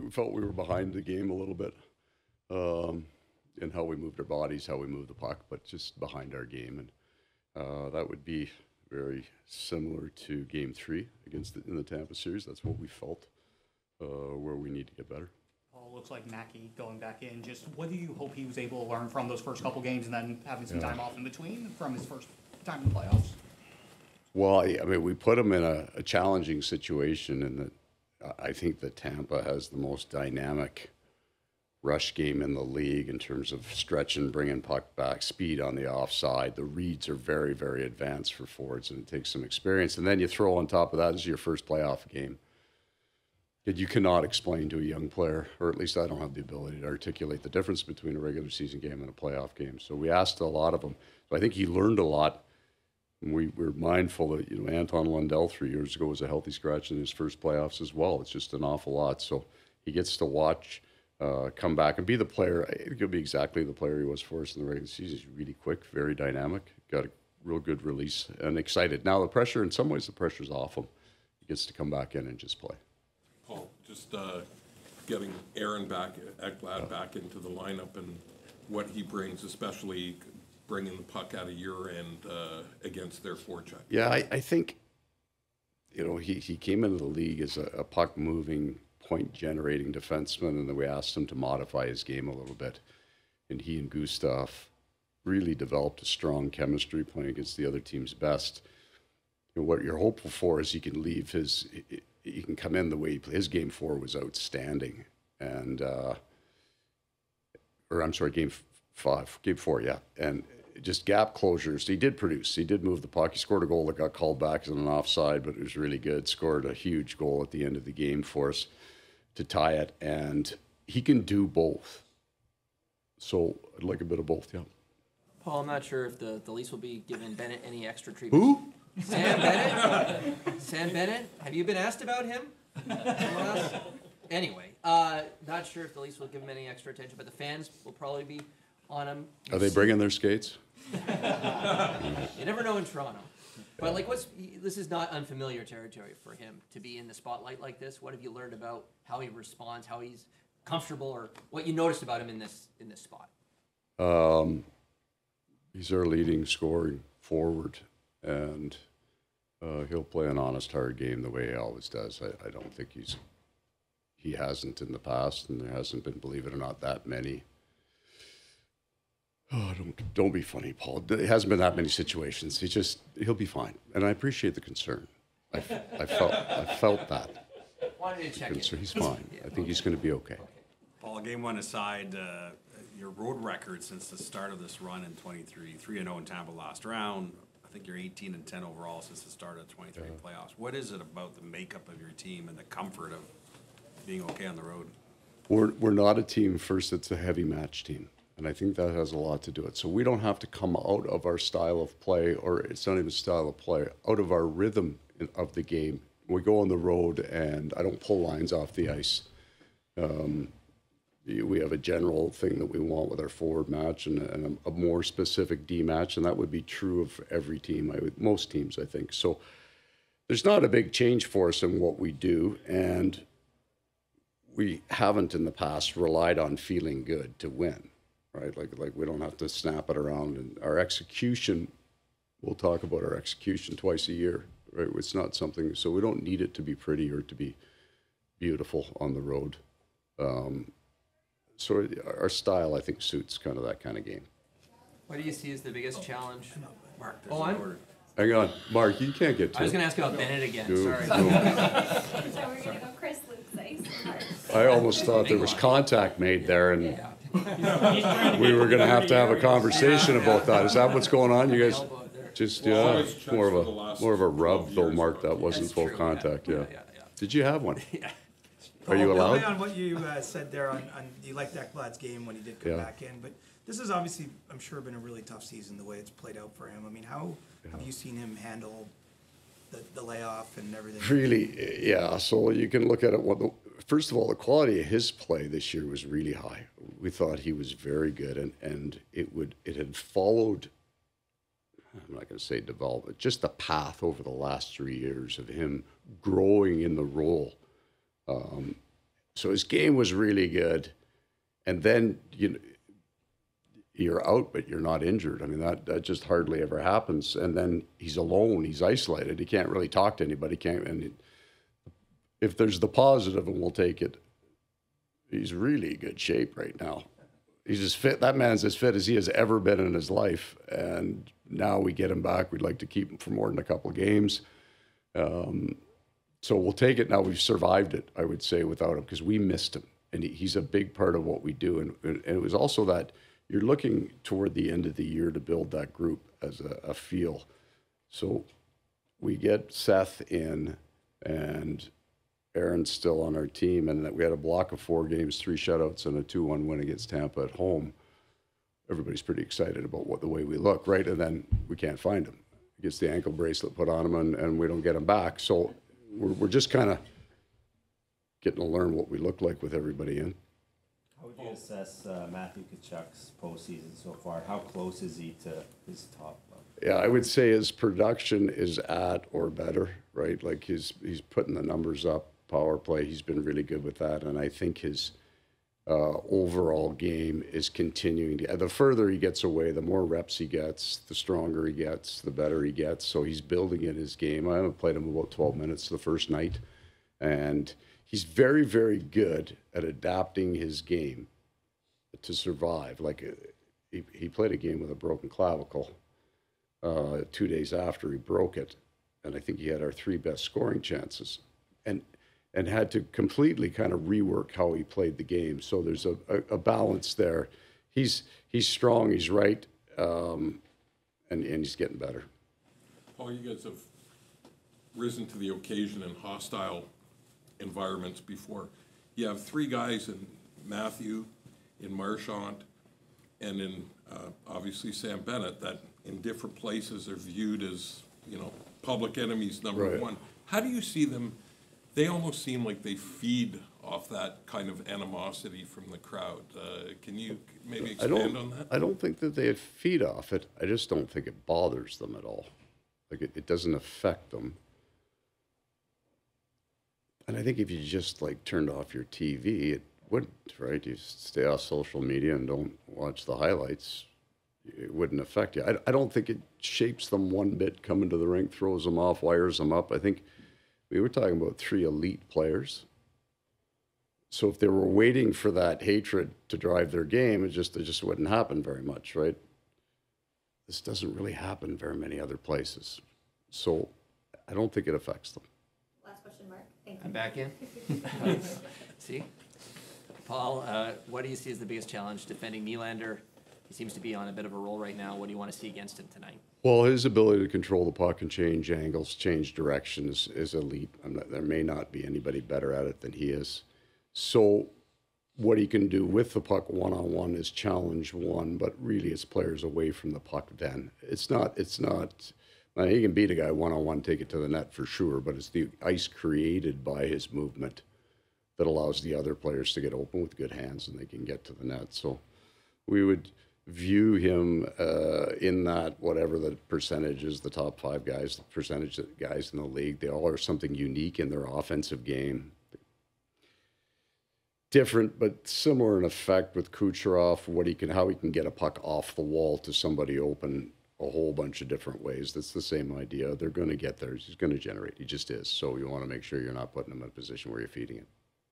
we felt we were behind the game a little bit in how we moved our bodies, how we moved the puck, but just behind our game. And that would be very similar to Game 3 in the Tampa series. That's what we felt, where we need to get better. Paul, looks like Mackey going back in. Just what do you hope he was able to learn from those first couple games and then having some time off in between from his first time in the playoffs? Well, I mean, we put him in a challenging situation, and I think that Tampa has the most dynamic rush game in the league in terms of stretching, bringing puck back, speed on the offside. The reads are very, very advanced for forwards, and it takes some experience. And then you throw on top of that is your first playoff game that you cannot explain to a young player, or at least I don't have the ability to articulate the difference between a regular season game and a playoff game. So we asked a lot of him. So I think he learned a lot. And we're mindful that, Anton Lundell 3 years ago was a healthy scratch in his first playoffs as well. It's just an awful lot. So he gets to watch, come back and be the player. I think he'll be exactly the player he was for us in the regular season. He's really quick, very dynamic, got a real good release, and excited. Now the pressure, in some ways, the pressure's off him. He gets to come back in and just play. Paul, just getting Aaron Ekblad back into the lineup and what he brings, especially bringing the puck out of your end against their forecheck. Yeah, I think, he came into the league as a puck-moving, point-generating defenseman, and then we asked him to modify his game a little bit. And he and Gustav really developed a strong chemistry playing against the other team's best. What you're hopeful for is he can leave he can come in the way he played. His Game 4 was outstanding. And, Game 4, yeah. And just gap closures. He did produce. He did move the puck. He scored a goal that got called back as an offside, but it was really good. Scored a huge goal at the end of the game for us to tie it. And he can do both. So I'd like a bit of both, yeah. Paul, I'm not sure if the Leafs will be giving Bennett any extra treatment. Who? Sam Bennett? Sam Bennett? Have you been asked about him? Anyway, not sure if the Leafs will give him any extra attention, but the fans will probably be on him. Are they bringing their skates? You never know in Toronto. But this is not unfamiliar territory for him to be in the spotlight like this. What have you learned about how he responds, how he's comfortable, or what you noticed about him in this spot? He's our leading scoring forward, and he'll play an honest, hard game the way he always does. I don't think he hasn't in the past, and there hasn't been, believe it or not, that many. Oh, don't be funny, Paul. It hasn't been that many situations. He'll be fine, and I appreciate the concern. I felt that. Wanted to check in. He's fine. I think he's going to be okay. Paul, game one aside, your road record since the start of this run in 23, 3-0 in Tampa last round. I think you're 18-10 overall since the start of the 23 playoffs. What is it about the makeup of your team and the comfort of being okay on the road? We're not a team, first, it's a heavy match team. And I think that has a lot to do with it. So we don't have to come out of our style of play, or it's not even style of play, out of our rhythm of the game. We go on the road, and I don't pull lines off the ice. We have a general thing that we want with our forward match and a more specific D match, and that would be true of every team, most teams, I think. So there's not a big change for us in what we do, and we haven't in the past relied on feeling good to win. Right, like we don't have to snap it around, and our execution. We'll talk about our execution twice a year. Right, it's not something, so we don't need it to be pretty or to be beautiful on the road. So our style, I think, suits kind of that kind of game. What do you see as the biggest challenge? Mark, Hang on, Mark, you can't get to I was going to ask about Bennett again. Sorry. So we're going to go Chris, Luke's ice. I almost thought there was contact made there, and we were going to have a conversation about that. Is that what's going on? You guys just, more of a rub, though, Mark. That wasn't full contact, yeah. Did you have one? Yeah. Are you allowed? Building on what you said there on you liked Ekblad's game when he did come back in, but this has obviously, I'm sure, been a really tough season the way it's played out for him. I mean, how have you seen him handle the layoff and everything? Really, yeah. So you can look at it. First of all, the quality of his play this year was really high. We thought he was very good, and it had followed, I'm not going to say development, just the path over the last 3 years of him growing in the role. So his game was really good. And then you're out, but you're not injured. I mean, that just hardly ever happens. And then he's alone. He's isolated. He can't really talk to anybody. And if there's the positive, and we'll take it, he's really good shape right now. He's as fit. That man's as fit as he has ever been in his life. And now we get him back. We'd like to keep him for more than a couple of games. So we'll take it now. We've survived it, I would say, without him, because we missed him. And he's a big part of what we do. And it was also that you're looking toward the end of the year to build that group as a feel. So we get Seth in, and Aaron's still on our team, and that we had a block of 4 games, 3 shutouts, and a 2-1 win against Tampa at home. Everybody's pretty excited about the way we look, right? And then we can't find him. He gets the ankle bracelet put on him, and we don't get him back. So we're just kind of getting to learn what we look like with everybody in. How would you assess Matthew Tkachuk's postseason so far? How close is he to his top level? Yeah, I would say his production is at or better, right? Like he's putting the numbers up, power play. He's been really good with that. And I think his overall game is continuing to, the further he gets away, the more reps he gets, the stronger he gets, the better he gets. So he's building in his game. I haven't played him about 12 minutes the first night. And he's very, very good at adapting his game to survive. Like he played a game with a broken clavicle 2 days after he broke it. And I think he had our 3 best scoring chances. And had to completely kind of rework how he played the game. So there's a balance there. He's strong, he's right, and he's getting better. Paul, you guys have risen to the occasion in hostile environments before. You have 3 guys in Matthew, in Marchand, and in obviously Sam Bennett that in different places are viewed as, public enemies number one. How do you see them? They almost seem like they feed off that kind of animosity from the crowd. Can you maybe expand on that? I don't think that they feed off it. I just don't think it bothers them at all. Like it doesn't affect them. And I think if you just turned off your TV, it wouldn't, right? You stay off social media and don't watch the highlights, it wouldn't affect you. I don't think it shapes them one bit coming to the rink, throws them off, wires them up. I think we were talking about 3 elite players. So if they were waiting for that hatred to drive their game, it just wouldn't happen very much, right? This doesn't really happen very many other places. So I don't think it affects them. Last question, Mark. Thank you. I'm back in. See? Paul, what do you see as the biggest challenge defending Nylander? He seems to be on a bit of a roll right now. What do you want to see against him tonight? Well, his ability to control the puck and change angles, change directions is elite. There may not be anybody better at it than he is. So what he can do with the puck one-on-one is challenge one, but really it's players away from the puck then. It's not, he can beat a guy one-on-one, take it to the net for sure, but it's the ice created by his movement that allows the other players to get open with good hands and they can get to the net. So we would view him in that, whatever the percentage is, the top 5 guys, the percentage of guys in the league, they all are something unique in their offensive game. Different, but similar in effect with Kucherov, how he can get a puck off the wall to somebody open a whole bunch of different ways. That's the same idea. They're going to get there. He's going to generate. He just is. So you want to make sure you're not putting him in a position where you're feeding it.